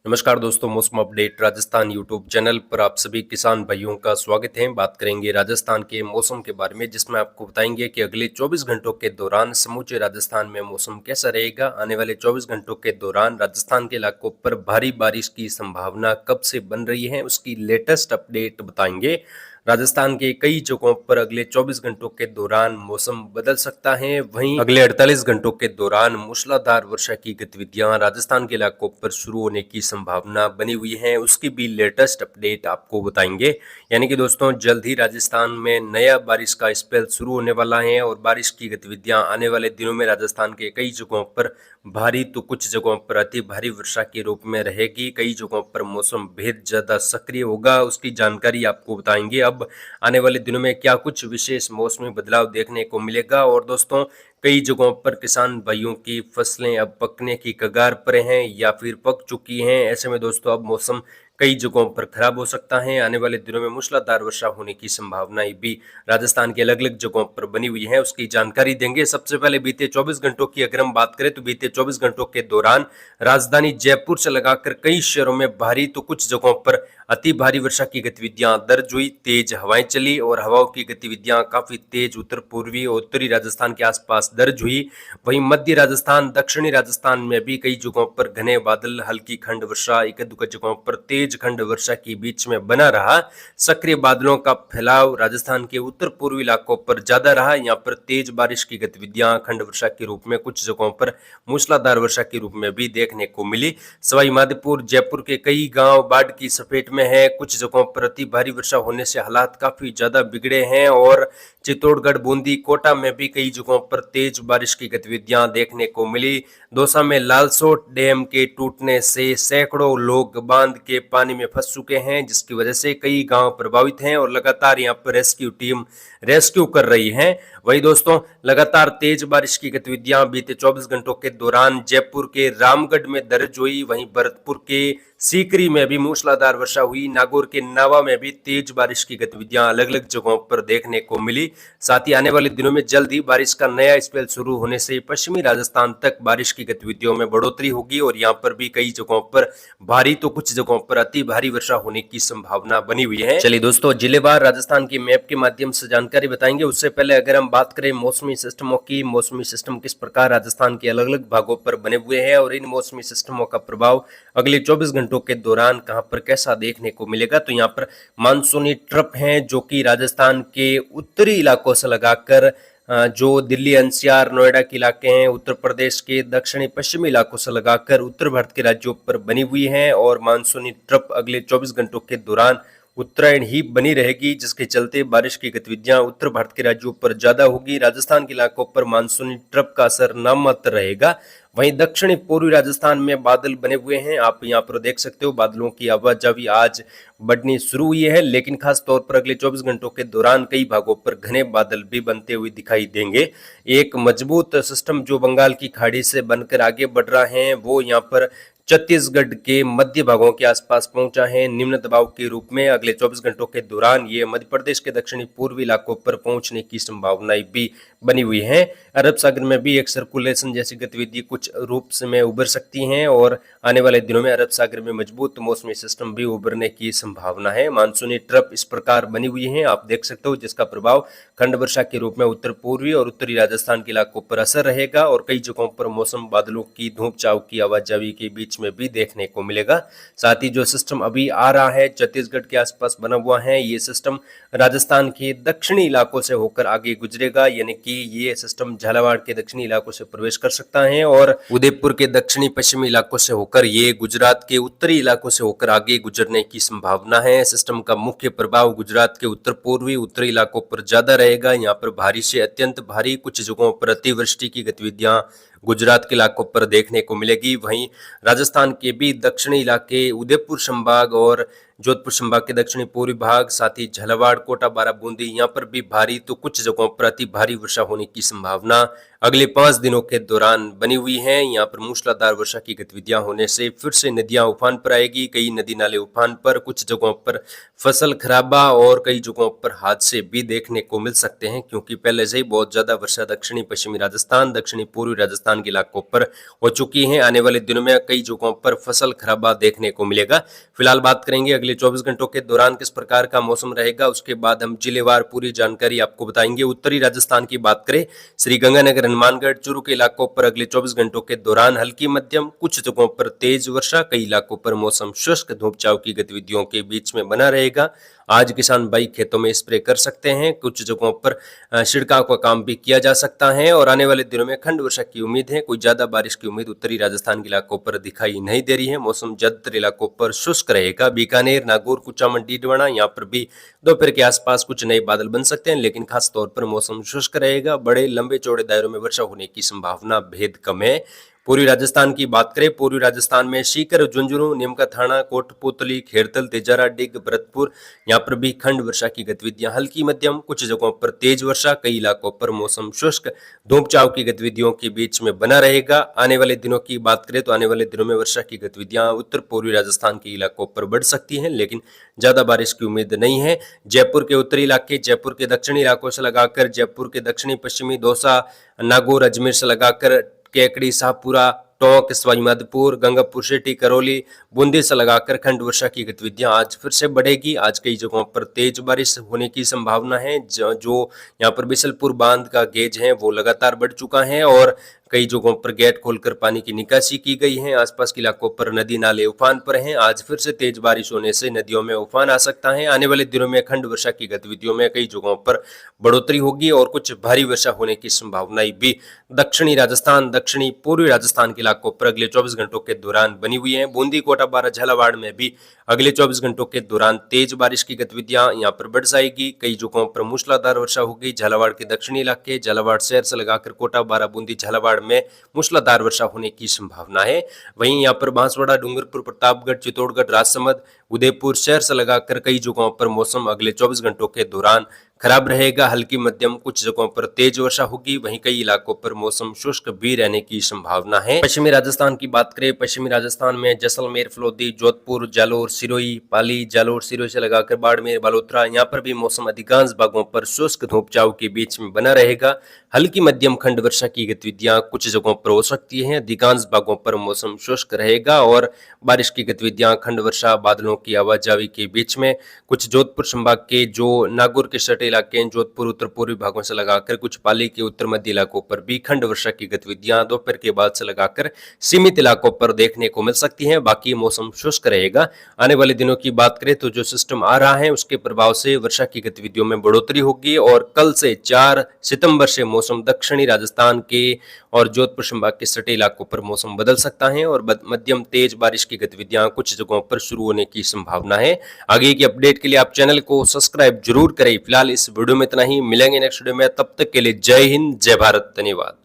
नमस्कार दोस्तों, मौसम अपडेट राजस्थान यूट्यूब चैनल पर आप सभी किसान भाइयों का स्वागत है। बात करेंगे राजस्थान के मौसम के बारे में, जिसमें आपको बताएंगे कि अगले 24 घंटों के दौरान समूचे राजस्थान में मौसम कैसा रहेगा। आने वाले 24 घंटों के दौरान राजस्थान के इलाकों पर भारी बारिश की संभावना कब से बन रही है, उसकी लेटेस्ट अपडेट बताएंगे। राजस्थान के कई जगहों पर अगले 24 घंटों के दौरान मौसम बदल सकता है। वहीं अगले 48 घंटों के दौरान मूसलाधार वर्षा की गतिविधियां राजस्थान के इलाकों पर शुरू होने की संभावना बनी हुई है, उसकी भी लेटेस्ट अपडेट आपको बताएंगे। यानी कि दोस्तों, जल्द ही राजस्थान में नया बारिश का स्पेल शुरू होने वाला है और बारिश की गतिविधियां आने वाले दिनों में राजस्थान के कई जगहों पर भारी तो कुछ जगहों पर अति भारी वर्षा के रूप में रहेगी। कई जगहों पर मौसम बेहद ज्यादा सक्रिय होगा, उसकी जानकारी आपको बताएंगे। अब आने वाले दिनों में क्या कुछ विशेष मौसमी बदलाव देखने को मिलेगा। और दोस्तों, कई जगहों पर किसान भाइयों की फसलें अब पकने की कगार पर हैं या फिर पक चुकी हैं। ऐसे में दोस्तों, अब मौसम कई जगहों पर खराब हो सकता है। आने वाले दिनों में मूसलाधार वर्षा होने की संभावनाएं भी राजस्थान के अलग अलग जगहों पर बनी हुई है, उसकी जानकारी देंगे। सबसे पहले बीते 24 घंटों की अगर हम बात करें तो बीते 24 घंटों के दौरान राजधानी जयपुर से लगाकर कई शहरों में भारी तो कुछ जगहों पर अति भारी वर्षा की गतिविधियां दर्ज हुई। तेज हवाएं चली और हवाओं की गतिविधियां काफी तेज उत्तर पूर्वी और उत्तरी राजस्थान के आसपास दर्ज हुई। वहीं मध्य राजस्थान, दक्षिणी राजस्थान में भी कई जगहों पर घने बादल, हल्की खंड वर्षा, एक दो जगहों पर तेज खंड वर्षा के बीच में बना रहा। सक्रिय बादलों का फैलाव राजस्थान के उत्तर पूर्वी इलाकों पर ज्यादा रहा। यहाँ पर तेज बारिश की गतिविधियां खंड वर्षा के रूप में, कुछ जगहों पर मूसलाधार वर्षा के रूप में भी देखने को मिली। सवाई माधोपुर, जयपुर के कई गांव बाढ़ की चपेट में है। कुछ जगहों पर अति भारी वर्षा होने से हालात काफी ज्यादा बिगड़े हैं और चित्तौड़गढ़, बूंदी, कोटा में भी कई जगहों पर तेज बारिश की गतिविधियां देखने को मिली। दौसा में लालसोट डैम के टूटने से सैकड़ों लोग बांध के पानी में फंस चुके हैं, जिसकी वजह से कई गांव प्रभावित हैं और लगातार यहां पर रेस्क्यू टीम रेस्क्यू कर रही है। वही दोस्तों, लगातार तेज बारिश की गतिविधियां बीते 24 घंटों के दौरान जयपुर के रामगढ़ में दर्ज हुई। वहीं भरतपुर के सीकरी में भी मूसलाधार वर्षा हुई। नागौर के नावा में भी तेज बारिश की गतिविधियां अलग अलग जगहों पर देखने को मिली। साथ ही आने वाले दिनों में जल्द ही बारिश का नया स्पेल शुरू होने से पश्चिमी राजस्थान तक बारिश की गतिविधियों में बढ़ोतरी होगी और यहाँ पर भी कई जगहों पर भारी तो कुछ जगहों पर अति भारी वर्षा होने की संभावना बनी हुई है। चलिए दोस्तों, जिलेवार राजस्थान की मैप के माध्यम से जानकारी बताएंगे। उससे पहले अगर हम बात करें मौसमी सिस्टमों की, मौसमी सिस्टम किस प्रकार राजस्थान के अलग अलग भागों पर बने हुए हैं और इन मौसमी सिस्टमों का प्रभाव अगले 24 घंटों के दौरान कहां पर कैसा देखने को मिलेगा, तो यहाँ पर मानसूनी ट्रप हैं जो कि राजस्थान के उत्तरी इलाकों से लगाकर जो दिल्ली एनसीआर, नोएडा के इलाके हैं, उत्तर प्रदेश के दक्षिणी पश्चिमी इलाकों से लगाकर उत्तर भारत के राज्यों पर बनी हुई हैं और मानसूनी ट्रप अगले 24 घंटों के दौरान उत्तरायण ही बनी रहेगी, जिसके चलते बारिश की गतिविधियां उत्तर भारत के राज्यों पर ज्यादा होगी। राजस्थान के इलाकों पर मानसूनी ट्रप का असर नाममात्र रहेगा। वहीं दक्षिणी पूर्वी राजस्थान में बादल बने हुए हैं, आप यहां पर देख सकते हो। बादलों की आवाजाही आज बढ़नी शुरू हुई है, लेकिन खास तौर पर अगले 24 घंटों के दौरान कई भागों पर घने बादल भी बनते हुए दिखाई देंगे। एक मजबूत सिस्टम जो बंगाल की खाड़ी से बनकर आगे बढ़ रहा है, वो यहाँ पर छत्तीसगढ़ के मध्य भागों के आसपास पहुंचा है निम्न दबाव के रूप में। अगले 24 घंटों के दौरान ये मध्य प्रदेश के दक्षिणी पूर्वी इलाकों पर पहुंचने की संभावनाएं भी बनी हुई है। अरब सागर में भी एक सर्कुलेशन जैसी गतिविधि कुछ रूप से में उभर सकती हैं और आने वाले दिनों में अरब सागर में मजबूत मौसमी सिस्टम भी उभरने की संभावना है। मानसूनी ट्रप इस प्रकार बनी हुई है, आप देख सकते हो, जिसका प्रभाव खंड वर्षा के रूप में उत्तर पूर्वी और उत्तरी राजस्थान के इलाकों पर असर रहेगा और कई जगहों पर मौसम बादलों की धूप छाव की आवाजाही के बीच में भी देखने को मिलेगा। साथ ही जो सिस्टम अभी आ रहा है छत्तीसगढ़ के आसपास बना हुआ है, ये सिस्टम राजस्थान के दक्षिणी इलाकों से होकर आगे गुजरेगा, यानी कि ये सिस्टम झालावाड़ के दक्षिणी इलाकों से प्रवेश कर सकता है और उदयपुर के दक्षिणी पश्चिमी इलाकों से होकर ये गुजरात के उत्तरी इलाकों से होकर आगे गुजरने की संभावना है। सिस्टम का मुख्य प्रभाव गुजरात के उत्तर पूर्वी उत्तरी इलाकों पर ज्यादा रहेगा। यहाँ पर भारी से अत्यंत भारी, कुछ जगहों पर अतिवृष्टि की गतिविधियां गुजरात के इलाकों पर देखने को मिलेगी। वहीं राजस्थान के भी दक्षिणी इलाके, उदयपुर संभाग और जोधपुर संभाग के दक्षिणी पूर्वी भाग, साथ ही झालावाड़, कोटा, बारां, बूंदी यहाँ पर भी भारी तो कुछ जगहों पर अति भारी वर्षा होने की संभावना अगले 5 दिनों के दौरान बनी हुई है। यहाँ पर मूसलाधार वर्षा की गतिविधियां होने से फिर से नदियां उफान पर आएगी, कई नदी नाले उफान पर, कुछ जगहों पर फसल खराबा और कई जगहों पर हादसे भी देखने को मिल सकते हैं, क्योंकि पहले से ही बहुत ज्यादा वर्षा दक्षिणी पश्चिमी राजस्थान, दक्षिणी पूर्वी राजस्थान के इलाकों पर हो चुकी है। आने वाले दिनों में कई जगहों पर फसल खराबा देखने को मिलेगा। फिलहाल बात करेंगे अगले 24 घंटों के दौरान किस प्रकार का मौसम रहेगा, उसके बाद हम जिलेवार पूरी जानकारी आपको बताएंगे। उत्तरी राजस्थान की बात करें, श्रीगंगानगर, हनुमानगढ़, चूरू के इलाकों पर अगले 24 घंटों के दौरान हल्की मध्यम, कुछ जगहों पर तेज वर्षा, कई इलाकों पर मौसम शुष्क, धूप छांव की गतिविधियों के बीच में बना रहेगा। आज किसान भाई खेतों में स्प्रे कर सकते हैं, कुछ जगहों पर छिड़काव का काम भी किया जा सकता है और आने वाले दिनों में खंड वर्षा की उम्मीद है। कोई ज्यादा बारिश की उम्मीद उत्तरी राजस्थान के इलाकों पर दिखाई नहीं दे रही है। मौसम ज्यादातर इलाकों पर शुष्क रहेगा। बीकानेर, नागौर, कुचामन, डीडवाना यहाँ पर भी दोपहर के आसपास कुछ नए बादल बन सकते हैं, लेकिन खास तौर पर मौसम शुष्क रहेगा। बड़े लंबे चौड़े दायरों में वर्षा होने की संभावना भेद कम है। पूर्वी राजस्थान की बात करें, पूर्वी राजस्थान में सीकर, झुंझुनू, नीमका थाना, कोटपुतली, खेरतल, तेजारा, डिग, भरतपुर यहाँ पर भी खंड वर्षा की गतिविधियां हल्की मध्यम, कुछ जगहों पर तेज वर्षा, कई इलाकों पर मौसम शुष्क, धूप छांव की गतिविधियों के बीच में बना रहेगा। आने वाले दिनों की बात करें तो आने वाले दिनों में वर्षा की गतिविधियां उत्तर पूर्वी राजस्थान के इलाकों पर बढ़ सकती हैं, लेकिन ज्यादा बारिश की उम्मीद नहीं है। जयपुर के उत्तरी इलाके, जयपुर के दक्षिणी इलाकों से लगाकर जयपुर के दक्षिणी पश्चिमी दौसा, नागौर, अजमेर से लगाकर केकड़ी, शाहपुरा, टोंक, सवाईमाधोपुर, गंगापुर सिटी, करौली, बूंदी से लगाकर खंड वर्षा की गतिविधियां आज फिर से बढ़ेगी। आज कई जगहों पर तेज बारिश होने की संभावना है। जो यहाँ पर बिशलपुर बांध का गेज है वो लगातार बढ़ चुका है और कई जगहों पर गेट खोलकर पानी की निकासी की गई है। आसपास के इलाकों पर नदी नाले उफान पर हैं। आज फिर से तेज बारिश होने से नदियों में उफान आ सकता है। आने वाले दिनों में खंड वर्षा की गतिविधियों में कई जगहों पर बढ़ोतरी होगी और कुछ भारी वर्षा होने की संभावनाएं भी दक्षिणी राजस्थान, दक्षिणी पूर्वी राजस्थान के इलाकों पर अगले 24 घंटों के दौरान बनी हुई है। बूंदी, कोटा, बारां, झालावाड़ में भी अगले 24 घंटों के दौरान तेज बारिश की गतिविधियां यहाँ पर बढ़ जाएगी। कई जगहों पर मूसलाधार वर्षा होगी। झालावाड़ के दक्षिणी इलाके, झालावाड़ शहर से लगाकर कोटा, बारां, बूंदी, झालावाड़ में मूसलाधार वर्षा होने की संभावना है। वहीं यहाँ पर बांसवाड़ा, डूंगरपुर, प्रतापगढ़, चित्तौड़गढ़, राजसमंद, उदयपुर शहर से लगाकर कई जगहों पर मौसम अगले 24 घंटों के दौरान खराब रहेगा। हल्की मध्यम, कुछ जगहों पर तेज वर्षा होगी। वहीं कई इलाकों पर मौसम शुष्क भी रहने की संभावना है। पश्चिमी राजस्थान की बात करें, पश्चिमी राजस्थान में जैसलमेर, फलोदी, जोधपुर, जालोर, सिरोही, पाली, जालोर, सिरोही से लगाकर बाड़मेर, बालोतरा यहाँ पर भी मौसम अधिकांश भागों पर शुष्क, धूप छांव के बीच में बना रहेगा। हल्की मध्यम खंड वर्षा की गतिविधियां कुछ जगहों पर हो सकती हैं। अधिकांश भागों पर मौसम शुष्क रहेगा और बारिश की गतिविधियां खंड वर्षा, बादलों की आवाजाही के बीच में कुछ जोधपुर संभाग के जो नागौर के सटे इलाके, जोधपुर उत्तर पूर्वी भागों से लगाकर कुछ पाली के उत्तर मध्य इलाकों पर भी खंड वर्षा की गतिविधियां दोपहर के बाद से लगाकर सीमित इलाकों पर देखने को मिल सकती हैं। बाकी मौसम शुष्क रहेगा। आने वाले दिनों की बात करें तो जो सिस्टम आ रहा है उसके प्रभाव से वर्षा की गतिविधियों में बढ़ोतरी होगी और कल से 4 सितंबर से मौसम दक्षिणी राजस्थान के और जोधपुर संभाग के सटे इलाकों पर मौसम बदल सकता है और मध्यम तेज बारिश की गतिविधियां कुछ जगहों पर शुरू होने की संभावना है। आगे की अपडेट के लिए आप चैनल को सब्सक्राइब जरूर करें। फिलहाल इस वीडियो में इतना ही, मिलेंगे नेक्स्ट वीडियो में, तब तक के लिए जय हिंद, जय भारत, धन्यवाद।